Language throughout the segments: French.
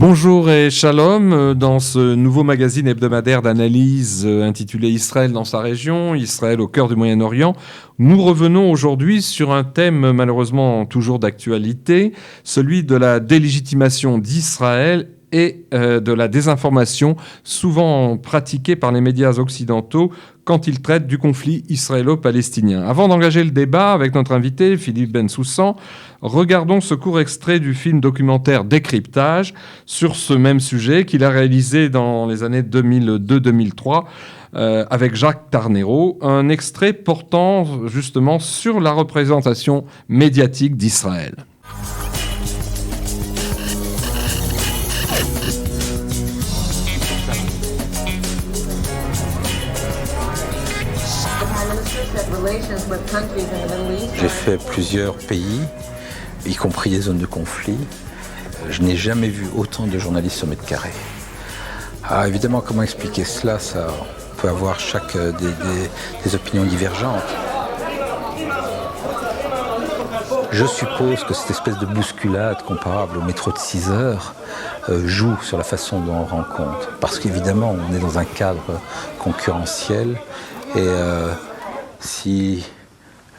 Bonjour et shalom. Dans ce nouveau magazine hebdomadaire d'analyse intitulé Israël dans sa région, Israël au cœur du Moyen-Orient, nous revenons aujourd'hui sur un thème malheureusement toujours d'actualité, celui de la délégitimation d'Israël et de la désinformation souvent pratiquée par les médias occidentaux quand ils traitent du conflit israélo-palestinien. Avant d'engager le débat avec notre invité, Philippe Bensoussan, regardons ce court extrait du film documentaire Décryptage sur ce même sujet qu'il a réalisé dans les années 2002-2003 avec Jacques Tarnero, un extrait portant justement sur la représentation médiatique d'Israël. J'ai fait plusieurs pays, y compris des zones de conflit. Je n'ai jamais vu autant de journalistes au mètre carré. Alors évidemment, comment expliquer cela? On peut avoir des opinions divergentes. Je suppose que cette espèce de bousculade comparable au métro de 6 heures joue sur la façon dont on rend compte. Parce qu'évidemment, on est dans un cadre concurrentiel et si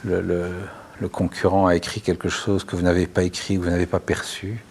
le concurrent a écrit quelque chose que vous n'avez pas écrit, que vous n'avez pas perçu,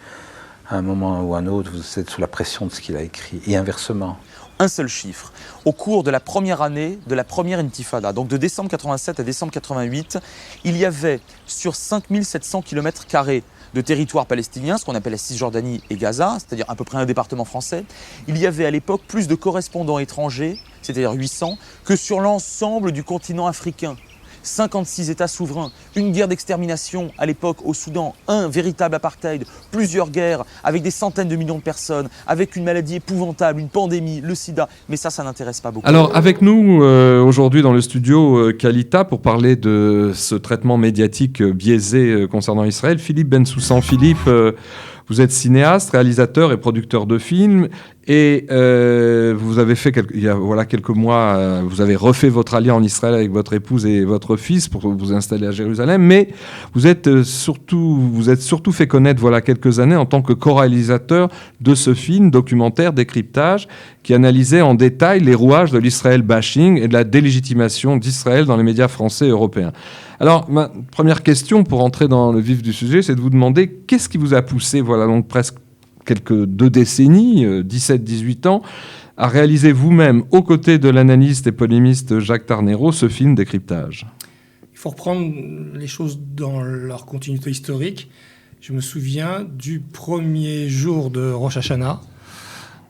à un moment ou à un autre, vous êtes sous la pression de ce qu'il a écrit, et inversement. Un seul chiffre. Au cours de la première année de la première intifada, donc de décembre 87 à décembre 88, il y avait sur 5700 km² de territoire palestinien, ce qu'on appelle la Cisjordanie et Gaza, c'est-à-dire à peu près un département français, il y avait à l'époque plus de correspondants étrangers, c'est-à-dire 800, que sur l'ensemble du continent africain. 56 États souverains, une guerre d'extermination à l'époque au Soudan, un véritable apartheid, plusieurs guerres avec des centaines de millions de personnes, avec une maladie épouvantable, une pandémie, le sida, mais ça n'intéresse pas beaucoup. Alors avec nous aujourd'hui dans le studio Kalita pour parler de ce traitement médiatique biaisé concernant Israël, Philippe Bensoussan. Philippe, vous êtes cinéaste, réalisateur et producteur de films et vous avez fait il y a quelques mois, vous avez refait votre alliance en Israël avec votre épouse et votre fils pour vous installer à Jérusalem, mais vous êtes surtout fait connaître quelques années en tant que co-réalisateur de ce film documentaire Décryptage qui analysait en détail les rouages de l'Israël bashing et de la délégitimation d'Israël dans les médias français et européens. Alors, ma première question pour entrer dans le vif du sujet, c'est de vous demander qu'est-ce qui vous a poussé, donc presque quelques 2 décennies, 17-18 ans, à réaliser vous-même, aux côtés de l'analyste et polémiste Jacques Tarnero, ce film Décryptage. Il faut reprendre les choses dans leur continuité historique. Je me souviens du premier jour de Rosh Hashanah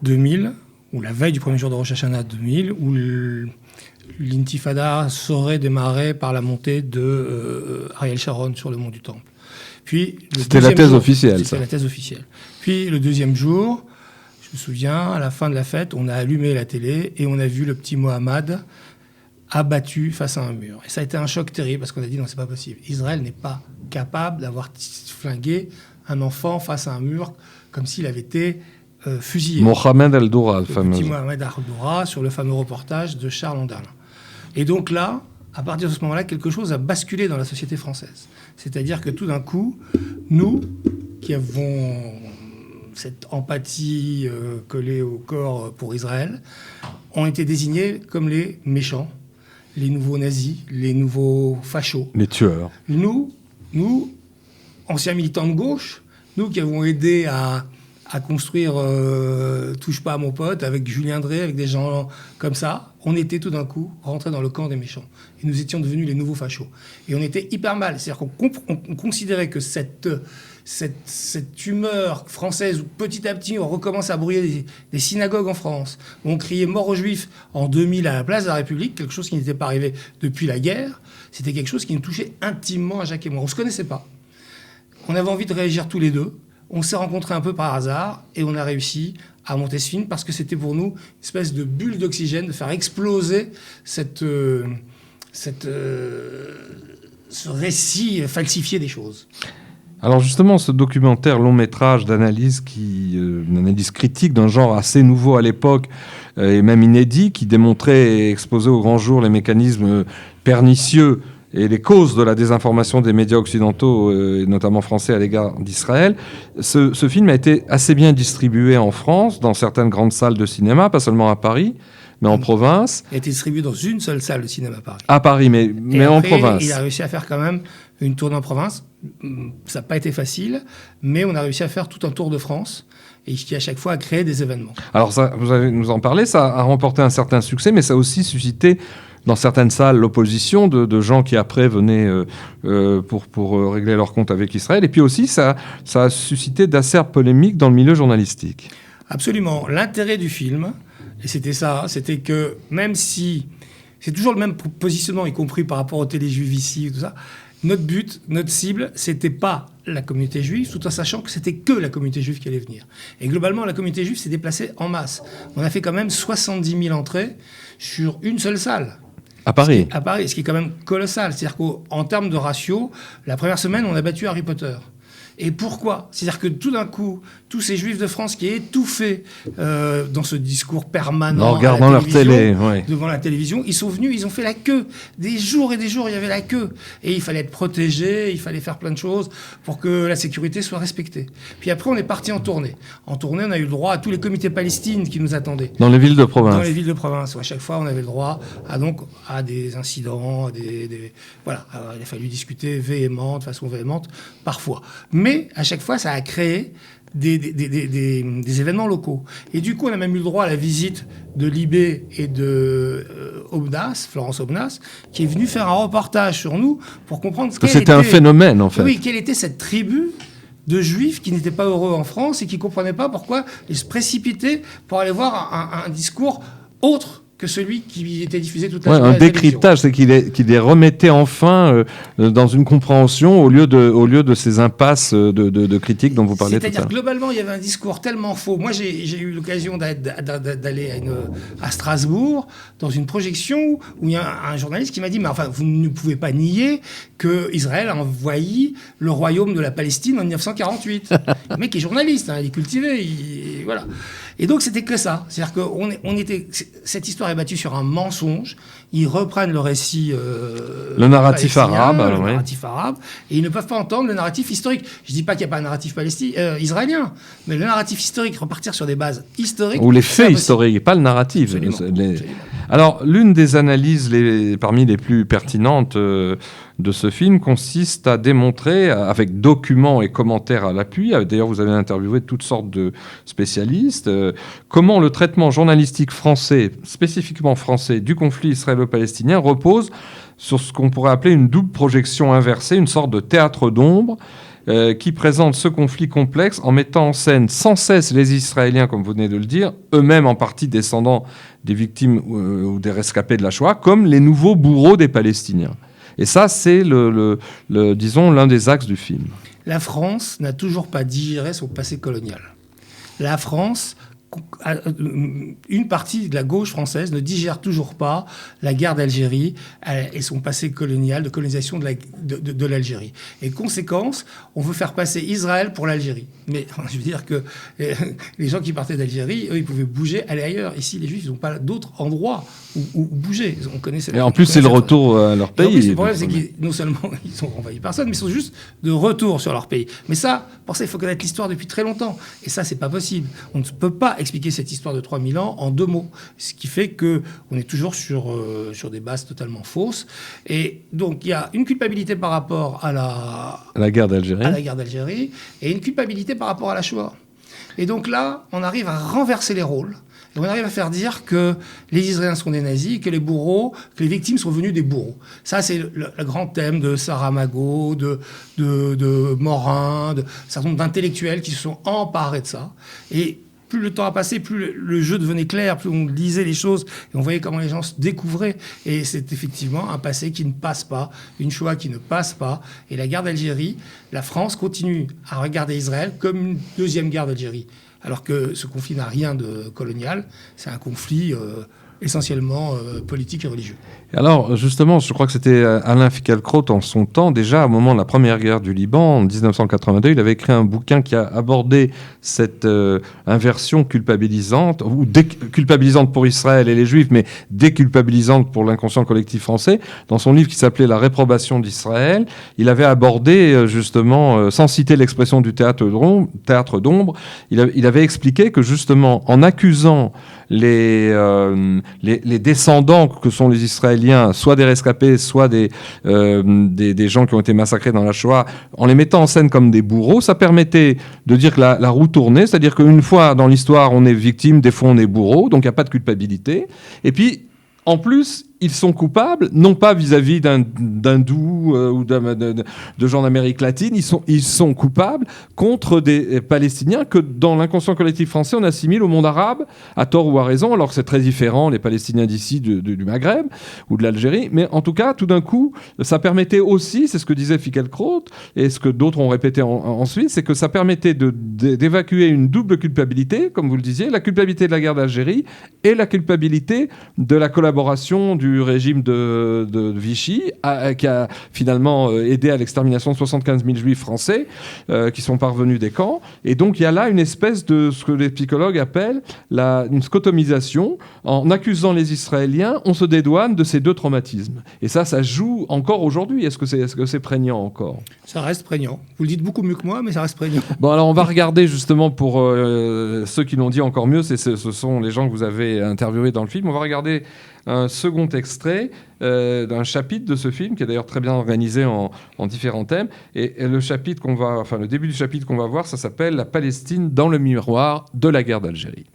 2000, ou la veille du premier jour de Rosh Hashanah 2000, où l'intifada saurait démarrer par la montée de Ariel Sharon sur le mont du Temple. Puis, c'était la thèse officielle. C'était la thèse officielle. Puis le deuxième jour, je me souviens, à la fin de la fête, on a allumé la télé et on a vu le petit Mohammad abattu face à un mur. Et ça a été un choc terrible parce qu'on a dit non, c'est pas possible. Israël n'est pas capable d'avoir flingué un enfant face à un mur comme s'il avait été fusillé. Mohamed El-Doura, le fameux. Petit Mohamed El-Doura sur le fameux reportage de Charles Ondarlin. Et donc là, à partir de ce moment-là, quelque chose a basculé dans la société française. C'est-à-dire que tout d'un coup, nous, qui avons cette empathie collée au corps pour Israël, ont été désignés comme les méchants, les nouveaux nazis, les nouveaux fachos. Les tueurs. Nous, anciens militants de gauche, nous qui avons aidé à construire Touche pas à mon pote avec Julien Drey, avec des gens comme ça, on était tout d'un coup rentrés dans le camp des méchants. Et nous étions devenus les nouveaux fachos. Et on était hyper mal. C'est-à-dire qu'on considérait que cette humeur française où petit à petit on recommence à brouiller des synagogues en France, où on criait mort aux Juifs en 2000 à la place de la République, quelque chose qui n'était pas arrivé depuis la guerre, c'était quelque chose qui nous touchait intimement à Jacques et moi. On ne se connaissait pas. On avait envie de réagir tous les deux. On s'est rencontrés un peu par hasard et on a réussi à monter ce film parce que c'était pour nous une espèce de bulle d'oxygène, de faire exploser ce récit falsifié des choses. Alors justement, ce documentaire long métrage d'analyse, une analyse critique d'un genre assez nouveau à l'époque et même inédit, qui démontrait et exposait au grand jour les mécanismes pernicieux et les causes de la désinformation des médias occidentaux, et notamment français, à l'égard d'Israël. Ce film a été assez bien distribué en France, dans certaines grandes salles de cinéma, pas seulement à Paris, mais en province. Il a été distribué dans une seule salle de cinéma à Paris. À Paris, mais Après, en province. Il a réussi à faire quand même une tournée en province. Ça n'a pas été facile, mais on a réussi à faire tout un tour de France et qui, à chaque fois, a créé des événements. Alors, ça, vous allez nous en parler, ça a remporté un certain succès, mais ça a aussi suscité, dans certaines salles, l'opposition de gens qui, après, venaient pour régler leur compte avec Israël. Et puis aussi, ça a suscité d'acerbes polémiques dans le milieu journalistique. Absolument. L'intérêt du film, et c'était ça, c'était que même si c'est toujours le même positionnement, y compris par rapport aux téléjuifs ici, tout ça, notre but, notre cible, c'était pas la communauté juive, tout en sachant que c'était que la communauté juive qui allait venir. Et globalement, la communauté juive s'est déplacée en masse. On a fait quand même 70 000 entrées sur une seule salle. À Paris. À Paris, ce qui est quand même colossal. C'est-à-dire qu'en termes de ratio, la première semaine, on a battu Harry Potter. Et pourquoi ? C'est-à-dire que tout d'un coup, tous ces juifs de France qui étouffaient dans ce discours permanent, en regardant leur télé, ouais. devant la télévision, ils sont venus, ils ont fait la queue. Des jours et des jours, il y avait la queue. Et il fallait être protégé, il fallait faire plein de choses pour que la sécurité soit respectée. Puis après, on est parti en tournée. En tournée, on a eu le droit à tous les comités palestiniens qui nous attendaient. Dans les villes de province. Dans les villes de province. À chaque fois, on avait le droit à des incidents, voilà. Alors, il a fallu discuter de façon véhémente, parfois. Mais à chaque fois, ça a créé des événements locaux. Et du coup, on a même eu le droit à la visite de Libé et de Florence Obnas, qui est venue faire un reportage sur nous pour comprendre c'était un phénomène, en fait. Oui, quelle était cette tribu de juifs qui n'étaient pas heureux en France et qui ne comprenaient pas pourquoi ils se précipitaient pour aller voir un discours autre que celui qui était diffusé toute la journée. Un décryptage, c'est qu'il les remettait enfin dans une compréhension au lieu de ces impasses de critiques dont vous parlez tout à l'heure. C'est-à-dire, globalement, il y avait un discours tellement faux. Moi, j'ai eu l'occasion d'aller à Strasbourg dans une projection où il y a un journaliste qui m'a dit « Mais enfin, vous ne pouvez pas nier qu'Israël a envahi le royaume de la Palestine en 1948. » Le mec est journaliste, il est cultivé, voilà. Et donc, c'était que ça. C'est-à-dire que cette histoire est battue sur un mensonge. Ils reprennent le récit le narratif arabe. Narratif arabe. Et ils ne peuvent pas entendre le narratif historique. Je ne dis pas qu'il n'y a pas un narratif israélien, mais le narratif historique, repartir sur des bases historiques. Ou les faits historiques, pas le narratif. Absolument. Alors, l'une des analyses parmi les plus pertinentes de ce film consiste à démontrer, avec documents et commentaires à l'appui, d'ailleurs vous avez interviewé toutes sortes de spécialistes, comment le traitement journalistique français, spécifiquement français, du conflit israélo-palestinien repose sur ce qu'on pourrait appeler une double projection inversée, une sorte de théâtre d'ombre, qui présente ce conflit complexe en mettant en scène sans cesse les Israéliens, comme vous venez de le dire, eux-mêmes en partie descendants des victimes ou des rescapés de la Shoah, comme les nouveaux bourreaux des Palestiniens. Et ça, c'est, disons, l'un des axes du film. La France n'a toujours pas digéré son passé colonial. La France, une partie de la gauche française ne digère toujours pas la guerre d'Algérie et son passé colonial de colonisation de l'Algérie. Et conséquence, on veut faire passer Israël pour l'Algérie. Mais je veux dire que les gens qui partaient d'Algérie, eux, ils pouvaient bouger, aller ailleurs. Ici, les Juifs, ils n'ont pas d'autres endroits où bouger. On connaissait. Et en plus, c'est le retour à leur pays. En plus, le problème, c'est que non seulement ils sont envahis personne, mais ils sont juste de retour sur leur pays. Mais ça, pour ça, il faut connaître l'histoire depuis très longtemps. Et ça, c'est pas possible. On ne peut pas expliquer cette histoire de 3000 ans en 2 mots. Ce qui fait qu'on est toujours sur des bases totalement fausses. Et donc, il y a une culpabilité par rapport à la guerre d'Algérie. À la guerre d'Algérie et une culpabilité par rapport à la Shoah. Et donc là, on arrive à renverser les rôles. Et on arrive à faire dire que les Israéliens sont des nazis, que les victimes sont venues des bourreaux. Ça, c'est le grand thème de Saramago, de Morin, d'un certain nombre d'intellectuels qui se sont emparés de ça. Et plus le temps a passé, plus le jeu devenait clair, plus on lisait les choses et on voyait comment les gens se découvraient. Et c'est effectivement un passé qui ne passe pas, une Shoah qui ne passe pas. Et la guerre d'Algérie, la France continue à regarder Israël comme une deuxième guerre d'Algérie. Alors que ce conflit n'a rien de colonial, c'est un conflit essentiellement politique et religieux. Alors, justement, je crois que c'était Alain Finkielkraut en son temps, déjà au moment de la première guerre du Liban, en 1982, il avait écrit un bouquin qui a abordé cette inversion culpabilisante, ou culpabilisante pour Israël et les Juifs, mais déculpabilisante pour l'inconscient collectif français. Dans son livre qui s'appelait La réprobation d'Israël, il avait abordé, justement, sans citer l'expression du théâtre d'ombre, il avait expliqué que, justement, en accusant les descendants que sont les Israéliens, soit des rescapés, soit des gens qui ont été massacrés dans la Shoah, en les mettant en scène comme des bourreaux, ça permettait de dire que la roue tournait, c'est-à-dire qu'une fois dans l'histoire on est victime, des fois on est bourreau, donc il n'y a pas de culpabilité. Et puis, en plus, ils sont coupables, non pas vis-à-vis d'hindous ou de gens d'Amérique latine, ils sont coupables contre des Palestiniens que dans l'inconscient collectif français, on assimile au monde arabe, à tort ou à raison, alors que c'est très différent, les Palestiniens d'ici, du Maghreb ou de l'Algérie. Mais en tout cas, tout d'un coup, ça permettait aussi, c'est ce que disait Finkielkraut, et ce que d'autres ont répété ensuite, c'est que ça permettait d'évacuer une double culpabilité, comme vous le disiez, la culpabilité de la guerre d'Algérie et la culpabilité de la collaboration du régime de Vichy, qui a finalement aidé à l'extermination de 75 000 juifs français qui sont parvenus des camps. Et donc il y a là une espèce de ce que les psychologues appellent une scotomisation. En accusant les Israéliens, on se dédouane de ces deux traumatismes. Et ça joue encore aujourd'hui. Est-ce que c'est prégnant encore ? Ça reste prégnant. Vous le dites beaucoup mieux que moi, mais ça reste prégnant. Bon, alors on va regarder justement pour ceux qui l'ont dit encore mieux, ce sont les gens que vous avez interviewés dans le film. On va regarder un second extrait d'un chapitre de ce film qui est d'ailleurs très bien organisé en différents thèmes. Et le début du chapitre qu'on va voir, ça s'appelle « La Palestine dans le miroir de la guerre d'Algérie ».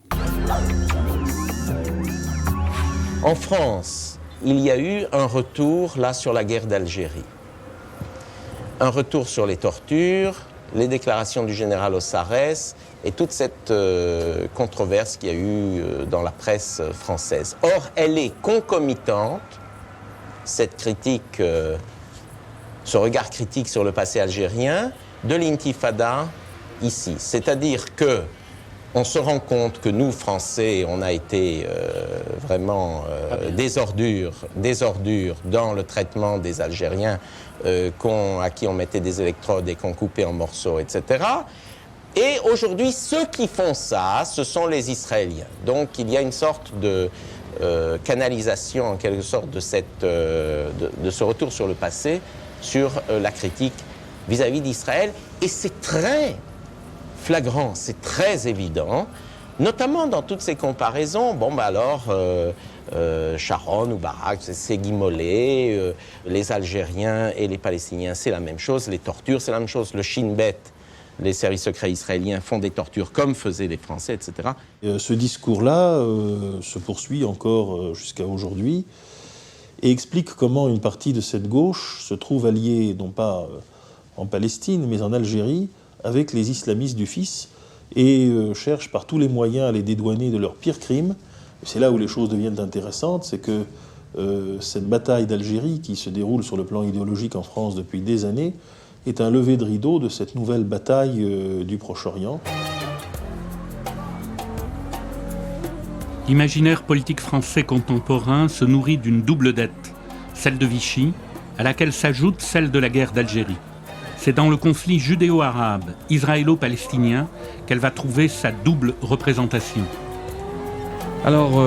En France, il y a eu un retour là sur la guerre d'Algérie. Un retour sur les tortures, les déclarations du général Ossarès et toute cette controverse qu'il y a eu dans la presse française. Or, elle est concomitante, cette critique, ce regard critique sur le passé algérien, de l'intifada ici. C'est-à-dire que on se rend compte que nous, Français, on a été vraiment des ordures dans le traitement des Algériens à qui on mettait des électrodes et qu'on coupait en morceaux, etc. Et aujourd'hui, ceux qui font ça, ce sont les Israéliens. Donc il y a une sorte de canalisation, en quelque sorte, de ce retour sur le passé, sur la critique vis-à-vis d'Israël. Et c'est très flagrant, c'est très évident, notamment dans toutes ces comparaisons. Sharon ou Barak, c'est Guy Mollet, les Algériens et les Palestiniens, c'est la même chose, les tortures, c'est la même chose, le Shin Bet, les services secrets israéliens font des tortures comme faisaient les Français, etc. Ce discours-là se poursuit encore jusqu'à aujourd'hui et explique comment une partie de cette gauche se trouve alliée, non pas en Palestine, mais en Algérie, avec les islamistes du fils et cherche par tous les moyens à les dédouaner de leurs pires crimes. C'est là où les choses deviennent intéressantes, c'est que cette bataille d'Algérie qui se déroule sur le plan idéologique en France depuis des années est un lever de rideau de cette nouvelle bataille du Proche-Orient. L'imaginaire politique français contemporain se nourrit d'une double dette, celle de Vichy, à laquelle s'ajoute celle de la guerre d'Algérie. C'est dans le conflit judéo-arabe, israélo-palestinien, qu'elle va trouver sa double représentation. Alors,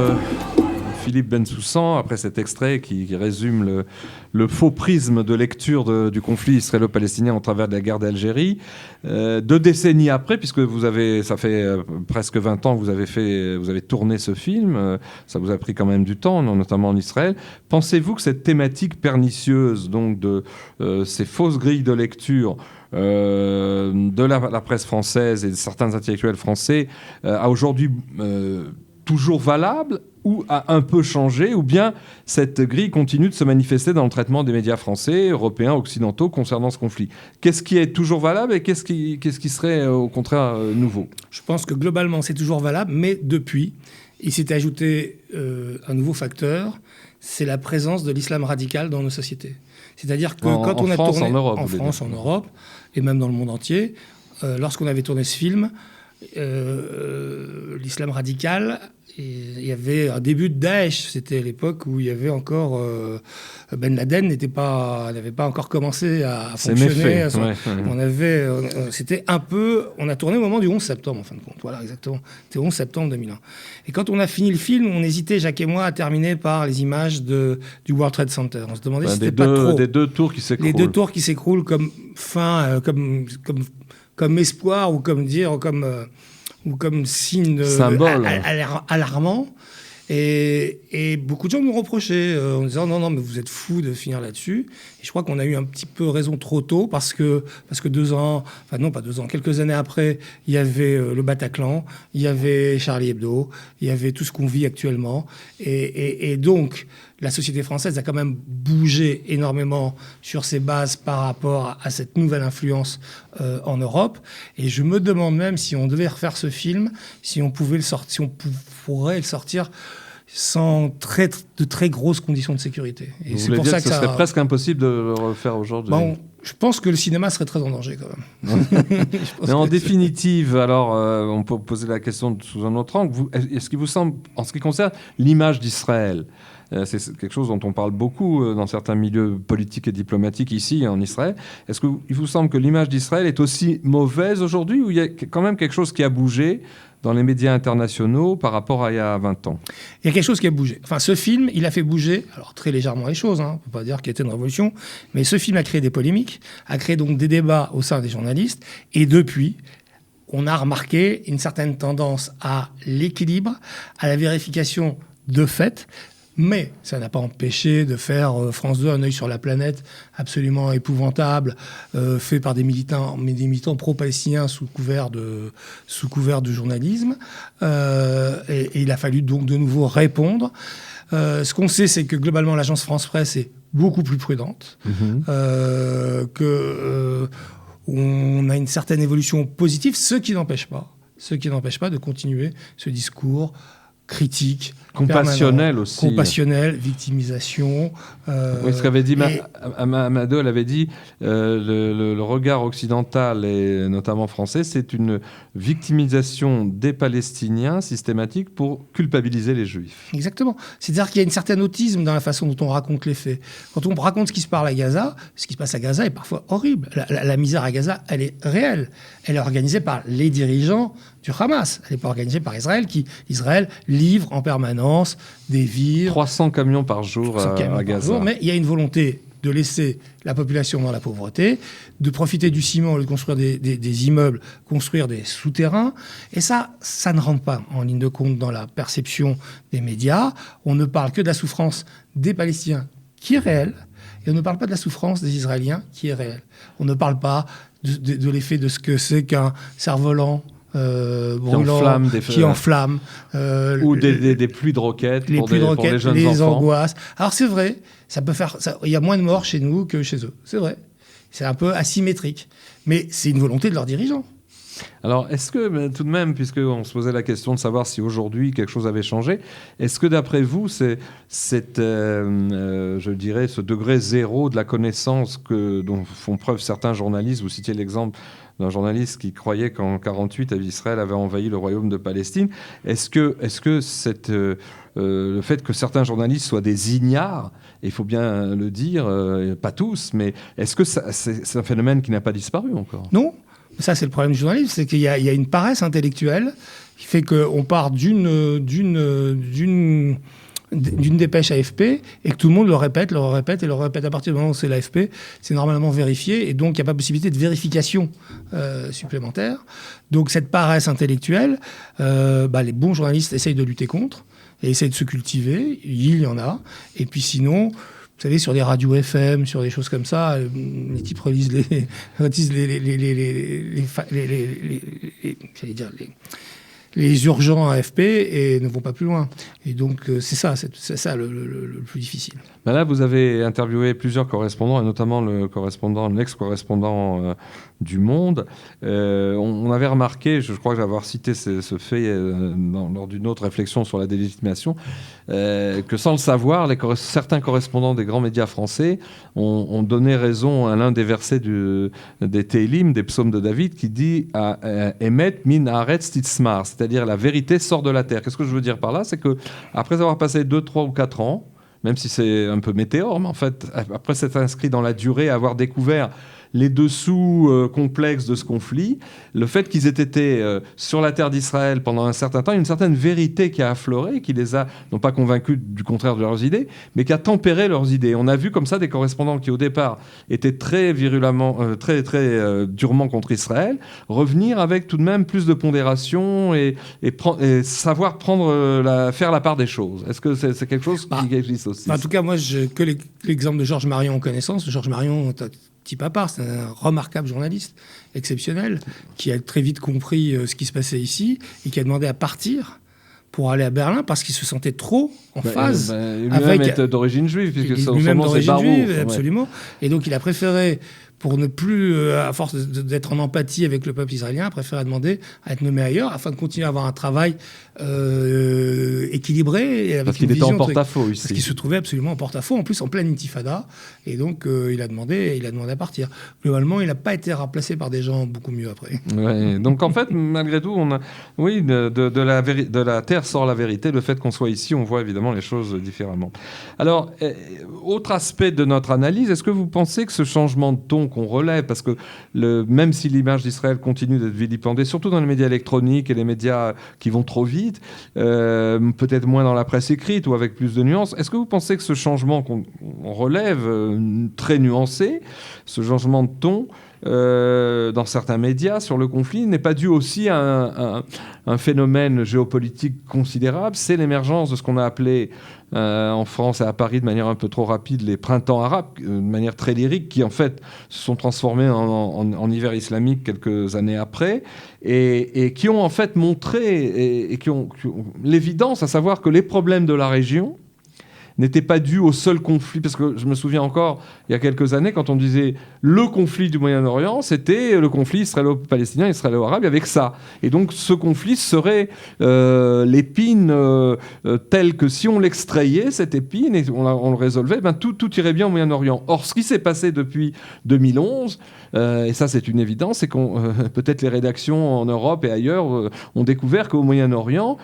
Philippe Bensoussan, après cet extrait qui résume le faux prisme de lecture du conflit israélo-palestinien au travers de la guerre d'Algérie, 2 décennies après, puisque ça fait presque 20 ans que vous avez tourné ce film, ça vous a pris quand même du temps, notamment en Israël. Pensez-vous que cette thématique pernicieuse, donc de ces fausses grilles de lecture de la presse française et de certains intellectuels français, a aujourd'hui toujours valable ou a un peu changé, ou bien cette grille continue de se manifester dans le traitement des médias français, européens, occidentaux concernant ce conflit? Qu'est-ce qui est toujours valable et qu'est-ce qui serait au contraire nouveau? Je pense que globalement c'est toujours valable, mais depuis, il s'est ajouté un nouveau facteur, c'est la présence de l'islam radical dans nos sociétés. C'est-à-dire que quand on a tourné en Europe, en France, en Europe, et même dans le monde entier, lorsqu'on avait tourné ce film, l'islam radical. Et il y avait un début de Daesh, c'était l'époque où il y avait encore Ben Laden n'avait pas encore commencé à fonctionner. C'était un peu, on a tourné au moment du 11 septembre en fin de compte, voilà exactement. C'était 11 septembre 2001. Et quand on a fini le film, on hésitait Jacques et moi à terminer par les images du World Trade Center. On se demandait si c'était pas trop. Des deux tours qui s'écroulent. Les deux tours qui s'écroulent comme fin, comme espoir ou comme signe symbole alarmant. Et beaucoup de gens nous reprochaient en disant non, mais vous êtes fous de finir là-dessus. Et je crois qu'on a eu un petit peu raison trop tôt parce que 2 ans, enfin non pas 2 ans, quelques années après, il y avait le Bataclan, il y avait Charlie Hebdo, il y avait tout ce qu'on vit actuellement. Et donc, la société française a quand même bougé énormément sur ses bases par rapport à cette nouvelle influence en Europe. Et je me demande même si on devait refaire ce film, si on pourrait le sortir sans de très grosses conditions de sécurité. Et vous voulez dire que ce serait presque impossible de le refaire aujourd'hui? Je pense que le cinéma serait très en danger quand même. Mais en définitive, alors, on peut poser la question sous un autre angle. Est-ce qu'il vous semble, en ce qui concerne l'image d'Israël, c'est quelque chose dont on parle beaucoup dans certains milieux politiques et diplomatiques ici en Israël. Est-ce qu'il vous semble que l'image d'Israël est aussi mauvaise aujourd'hui ou il y a quand même quelque chose qui a bougé dans les médias internationaux par rapport à il y a 20 ans? Il y a quelque chose qui a bougé. Enfin, ce film, il a fait bouger, alors très légèrement les choses, on ne peut pas dire qu'il y a été une révolution, mais ce film a créé des polémiques, a créé donc des débats au sein des journalistes, et depuis, on a remarqué une certaine tendance à l'équilibre, à la vérification de faits. Mais ça n'a pas empêché de faire France 2, un œil sur la planète, absolument épouvantable, fait par des militants pro-palestiniens sous couvert de journalisme. Et il a fallu donc de nouveau répondre. Ce qu'on sait, c'est que globalement, l'agence France-Presse est beaucoup plus prudente, on a une certaine évolution positive, ce qui n'empêche pas de continuer ce discours critique, compassionnel aussi. Compassionnel, victimisation. Oui, ce qu'avait dit Amadou, elle avait dit le regard occidental et notamment français, c'est une victimisation des Palestiniens systématique pour culpabiliser les Juifs. Exactement. C'est-à-dire qu'il y a une certaine autisme dans la façon dont on raconte les faits. Quand on raconte ce qui se passe à Gaza, ce qui se passe à Gaza est parfois horrible. La misère à Gaza, elle est réelle. Elle est organisée par les dirigeants du Hamas. Elle n'est pas organisée par Israël, Israël livre en permanence des vivres. 300 camions par jour à Gaza. Mais il y a une volonté de laisser la population dans la pauvreté, de profiter du ciment, de construire des immeubles, construire des souterrains. Et ça ne rentre pas en ligne de compte dans la perception des médias. On ne parle que de la souffrance des Palestiniens, qui est réelle, et on ne parle pas de la souffrance des Israéliens, qui est réelle. On ne parle pas de l'effet de ce que c'est qu'un cerf-volant brûlant, qui enflamme, ou des pluies de roquettes, pour les jeunes enfants. Les angoisses. Alors c'est vrai, il y a moins de morts chez nous que chez eux. C'est vrai. C'est un peu asymétrique. Mais c'est une volonté de leurs dirigeants. Alors, est-ce que, tout de même, puisqu'on se posait la question de savoir si aujourd'hui quelque chose avait changé, est-ce que d'après vous, je dirais, ce degré zéro de la connaissance dont font preuve certains journalistes, vous citiez l'exemple d'un journaliste qui croyait qu'en 1948, Israël avait envahi le royaume de Palestine, est-ce que le fait que certains journalistes soient des ignares, et il faut bien le dire, pas tous, mais est-ce que c'est un phénomène qui n'a pas disparu encore? Non. Ça, c'est le problème du journalisme, c'est qu'il y a une paresse intellectuelle qui fait qu'on part d'une dépêche AFP et que tout le monde le répète. À partir du moment où c'est l'AFP, c'est normalement vérifié et donc il n'y a pas possibilité de vérification supplémentaire. Donc cette paresse intellectuelle, les bons journalistes essayent de lutter contre et essayent de se cultiver. Il y en a. Et puis sinon... Vous savez, sur des radios FM, sur des choses comme ça, les types relisent les urgents AFP et ne vont pas plus loin. Et donc, c'est ça le plus difficile. Ben là, vous avez interviewé plusieurs correspondants, et notamment l'ex-correspondant du monde. On avait remarqué, je crois que j'avais cité ce fait lors d'une autre réflexion sur la délégitimation, que sans le savoir, certains correspondants des grands médias français ont donné raison à l'un des versets des Télim, des psaumes de David, qui dit « Emet min haaretz titzmar », c'est-à-dire la vérité sort de la terre. Qu'est-ce que je veux dire par là? C'est qu'après avoir passé 2, 3 ou 4 ans, même si c'est un peu météore, mais en fait, après s'être inscrit dans la durée, avoir découvert les dessous complexes de ce conflit, le fait qu'ils aient été sur la terre d'Israël pendant un certain temps, une certaine vérité qui a affleuré, qui les a non pas convaincus du contraire de leurs idées, mais qui a tempéré leurs idées. On a vu comme ça des correspondants qui au départ étaient très virulemment, très durement contre Israël, revenir avec tout de même plus de pondération et savoir faire la part des choses. Est-ce que c'est quelque chose qui existe aussi? En tout cas, moi, que l'exemple de Georges Marion en connaissance. Georges Marion, type à part, c'est un remarquable journaliste, exceptionnel, qui a très vite compris ce qui se passait ici et qui a demandé à partir pour aller à Berlin parce qu'il se sentait trop en phase. Lui-même est d'origine juive, puisque son nom c'est Baruch. Juive, absolument. Et donc il a préféré, pour ne plus, à force d'être en empathie avec le peuple israélien, a préféré demander à être nommé ailleurs afin de continuer à avoir un travail équilibré. Et avec parce qu'il était en porte-à-faux ici. Parce qu'il se trouvait absolument en porte-à-faux, en plus en pleine intifada. Et donc il a demandé à partir. Globalement, il n'a pas été remplacé par des gens beaucoup mieux après. Ouais, donc en fait, malgré tout, de la terre sort la vérité. Le fait qu'on soit ici, on voit évidemment les choses différemment. Alors, autre aspect de notre analyse, est-ce que vous pensez que ce changement de ton qu'on relève, parce que même si l'image d'Israël continue d'être vilipendée, surtout dans les médias électroniques et les médias qui vont trop vite, peut-être moins dans la presse écrite ou avec plus de nuances, est-ce que vous pensez que ce changement qu'on relève, très nuancé, ce changement de ton, dans certains médias sur le conflit n'est pas dû aussi à un phénomène géopolitique considérable? C'est l'émergence de ce qu'on a appelé en France et à Paris de manière un peu trop rapide les printemps arabes, de manière très lyrique, qui en fait se sont transformés en hiver islamique quelques années après et qui ont en fait montré et qui ont l'évidence, à savoir que les problèmes de la région n'était pas dû au seul conflit, parce que je me souviens encore, il y a quelques années, quand on disait le conflit du Moyen-Orient, c'était le conflit israélo-palestinien, israélo-arabe, avec ça. Et donc ce conflit serait l'épine telle que si on l'extrayait, cette épine, et on le résolvait, tout irait bien au Moyen-Orient. Or, ce qui s'est passé depuis 2011, et ça c'est une évidence, c'est qu'on peut-être les rédactions en Europe et ailleurs ont découvert qu'au Moyen-Orient,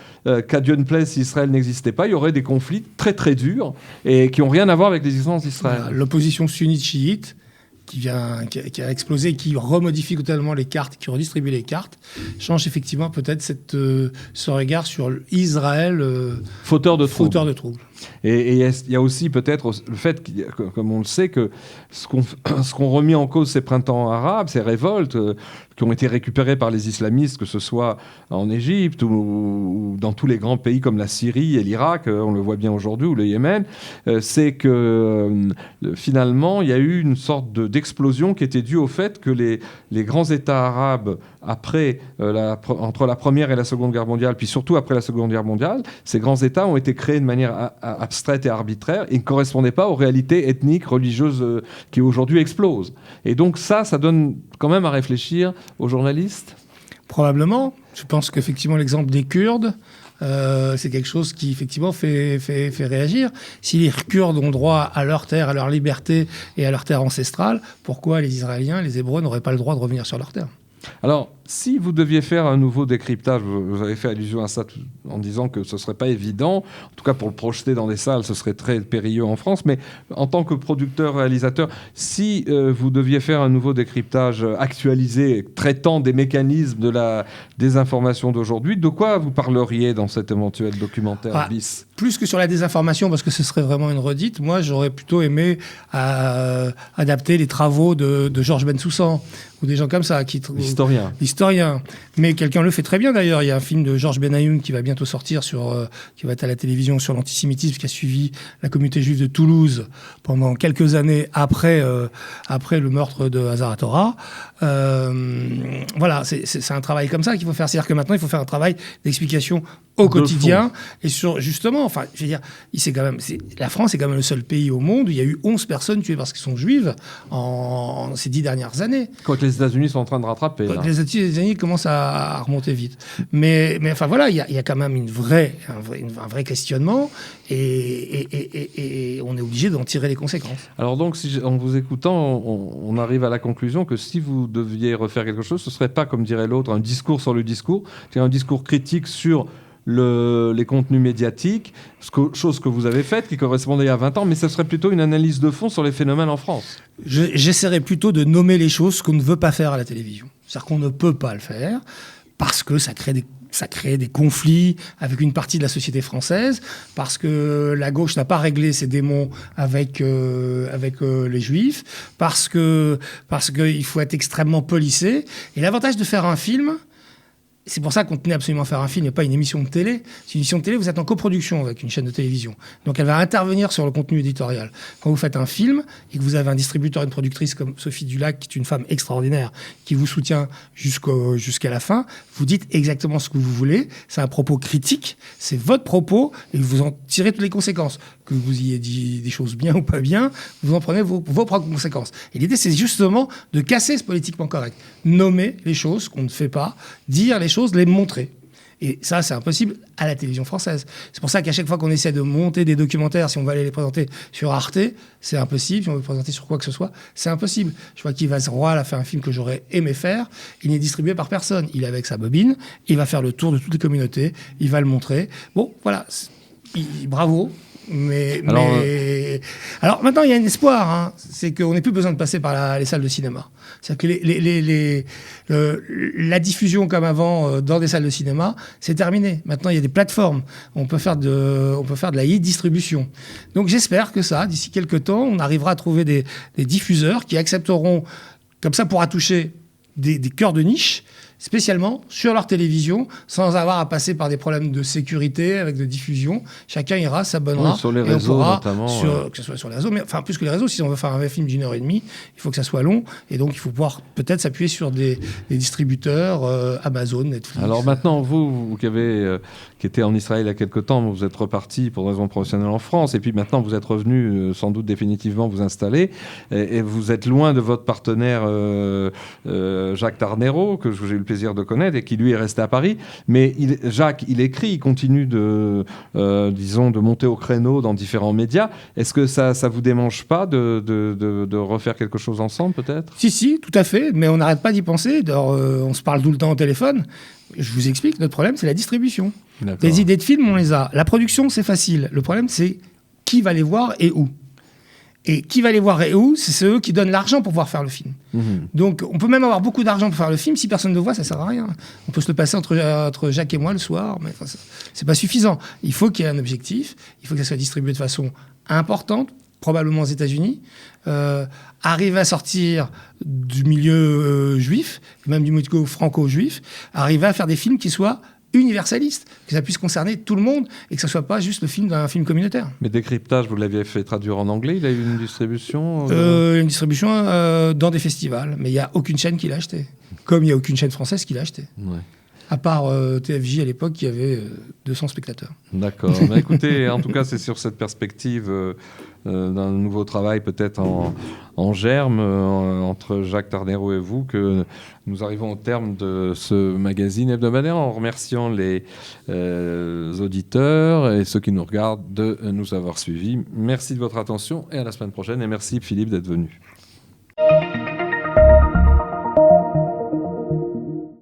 qu'à Dieu ne plaise, si Israël n'existait pas, il y aurait des conflits très très durs et qui n'ont rien à voir avec l'existence d'Israël. L'opposition sunnite-chiite qui a explosé, qui remodifie totalement les cartes, qui redistribue les cartes, change effectivement peut-être ce regard sur Israël fauteur de troubles. Et il y a aussi peut-être le fait, comme on le sait, que ce qu'ont remis en cause ces printemps arabes, ces révoltes qui ont été récupérées par les islamistes, que ce soit en Égypte ou dans tous les grands pays comme la Syrie et l'Irak, on le voit bien aujourd'hui, ou le Yémen, c'est que finalement, il y a eu une sorte d'explosion qui était due au fait que les grands États arabes, entre la Première et la Seconde Guerre mondiale, puis surtout après la Seconde Guerre mondiale, ces grands États ont été créés de manière abstraite et arbitraire et ne correspondaient pas aux réalités ethniques, religieuses qui aujourd'hui explosent. Et donc ça donne quand même à réfléchir aux journalistes. Probablement. Je pense qu'effectivement l'exemple des Kurdes, c'est quelque chose qui effectivement fait réagir. Si les Kurdes ont droit à leur terre, à leur liberté et à leur terre ancestrale, pourquoi les Israéliens, les Hébreux n'auraient pas le droit de revenir sur leur terre ? Alors, si vous deviez faire un nouveau décryptage, vous avez fait allusion à ça en disant que ce ne serait pas évident, en tout cas pour le projeter dans des salles, ce serait très périlleux en France, mais en tant que producteur, réalisateur, si vous deviez faire un nouveau décryptage actualisé, traitant des mécanismes de la désinformation d'aujourd'hui, de quoi vous parleriez dans cet éventuel documentaire bis ? Plus que sur la désinformation, parce que ce serait vraiment une redite, moi j'aurais plutôt aimé adapter les travaux de Georges Bensoussan, ou des gens comme ça. Historien. historien, mais quelqu'un le fait très bien d'ailleurs. Il y a un film de Georges Benayoun qui va bientôt sortir, qui va être à la télévision, sur l'antisémitisme, qui a suivi la communauté juive de Toulouse pendant quelques années après le meurtre de Hazara Torah. Voilà, c'est un travail comme ça qu'il faut faire. C'est-à-dire que maintenant, il faut faire un travail d'explication au quotidien. Et justement, enfin, je veux dire, la France est quand même le seul pays au monde où il y a eu 11 personnes tuées parce qu'elles sont juives en ces 10 dernières années. Quoique les États-Unis sont en train de rattraper. Les États-Unis commencent à remonter vite. Mais enfin voilà, il y a quand même un vrai questionnement et on est obligé d'en tirer les conséquences. Alors donc, en vous écoutant, on arrive à la conclusion que si vous deviez refaire quelque chose, ce ne serait pas, comme dirait l'autre, un discours sur le discours, c'est un discours critique sur les contenus médiatiques, chose que vous avez faite, qui correspondait il y a 20 ans, mais ce serait plutôt une analyse de fond sur les phénomènes en France. J'essaierai plutôt de nommer les choses qu'on ne veut pas faire à la télévision. C'est-à-dire qu'on ne peut pas le faire parce que ça crée des conflits avec une partie de la société française, parce que la gauche n'a pas réglé ses démons avec les juifs, parce qu'il faut être extrêmement policé. Et l'avantage de faire un film... C'est pour ça qu'on tenait absolument à faire un film et pas une émission de télé. C'est une émission de télé, vous êtes en coproduction avec une chaîne de télévision. Donc elle va intervenir sur le contenu éditorial. Quand vous faites un film et que vous avez un distributeur et une productrice comme Sophie Dulac, qui est une femme extraordinaire, qui vous soutient jusqu'à la fin, vous dites exactement ce que vous voulez. C'est un propos critique, c'est votre propos et vous en tirez toutes les conséquences. Que vous ayez dit des choses bien ou pas bien, vous en prenez vos propres conséquences. Et l'idée, c'est justement de casser ce politiquement correct. Nommer les choses qu'on ne fait pas, dire les choses, les montrer. Et ça, c'est impossible à la télévision française. C'est pour ça qu'à chaque fois qu'on essaie de monter des documentaires, si on va aller les présenter sur Arte, c'est impossible. Si on veut les présenter sur quoi que ce soit, c'est impossible. Je vois qu'Yves Roy a fait un film que j'aurais aimé faire. Il n'est distribué par personne. Il est avec sa bobine. Il va faire le tour de toutes les communautés. Il va le montrer. Bon, voilà. Bravo. Alors maintenant, il y a un espoir, hein, c'est qu'on n'ait plus besoin de passer par les salles de cinéma. C'est-à-dire que la diffusion comme avant dans des salles de cinéma, c'est terminé. Maintenant, il y a des plateformes. On peut faire de la e-distribution. Donc j'espère que d'ici quelques temps, on arrivera à trouver des diffuseurs qui accepteront, comme ça pourra toucher des cœurs de niche, spécialement sur leur télévision, sans avoir à passer par des problèmes de sécurité avec de diffusion. Chacun ira, s'abonnera. Sur les réseaux, notamment. Que ce soit sur les réseaux, mais enfin, plus que les réseaux, si on veut faire un film d'1h30, il faut que ça soit long. Et donc, il faut pouvoir peut-être s'appuyer sur des distributeurs, Amazon, Netflix. Alors maintenant, vous qui étiez en Israël il y a quelques temps, vous êtes reparti pour des raisons professionnelles en France. Et puis maintenant, vous êtes revenu sans doute définitivement vous installer. Et vous êtes loin de votre partenaire Jacques Tarnero, que j'ai eu le plaisir de connaître et qui lui est resté à Paris. Mais Jacques, il écrit, il continue de monter au créneau dans différents médias. Est-ce que ça vous démange pas de refaire quelque chose ensemble, peut-être ? Si, tout à fait. Mais on n'arrête pas d'y penser. On se parle tout le temps au téléphone. Je vous explique, notre problème, c'est la distribution. D'accord. Les idées de films, on les a. La production, c'est facile. Le problème, c'est qui va les voir et où. Et qui va les voir et où, c'est ceux qui donnent l'argent pour pouvoir faire le film. Mmh. Donc, on peut même avoir beaucoup d'argent pour faire le film. Si personne ne le voit, ça ne sert à rien. On peut se le passer entre Jacques et moi le soir, mais c'est pas suffisant. Il faut qu'il y ait un objectif. Il faut que ça soit distribué de façon importante, probablement aux États-Unis. Arriver à sortir du milieu juif, même du milieu franco-juif. Arriver à faire des films qui soient universaliste, que ça puisse concerner tout le monde et que ça ne soit pas juste le film d'un film communautaire. Mais Décryptage, vous l'aviez fait traduire en anglais, il a eu une distribution Une distribution dans des festivals, mais il n'y a aucune chaîne qui l'a acheté. Comme il n'y a aucune chaîne française qui l'a acheté. Ouais. À part TFJ à l'époque, qui avait 200 spectateurs. D'accord. Bah, écoutez, en tout cas, c'est sur cette perspective d'un nouveau travail peut-être en germe entre Jacques Tarnero et vous que nous arrivons au terme de ce magazine hebdomadaire en remerciant les auditeurs et ceux qui nous regardent de nous avoir suivis. Merci de votre attention et à la semaine prochaine. Et merci Philippe d'être venu.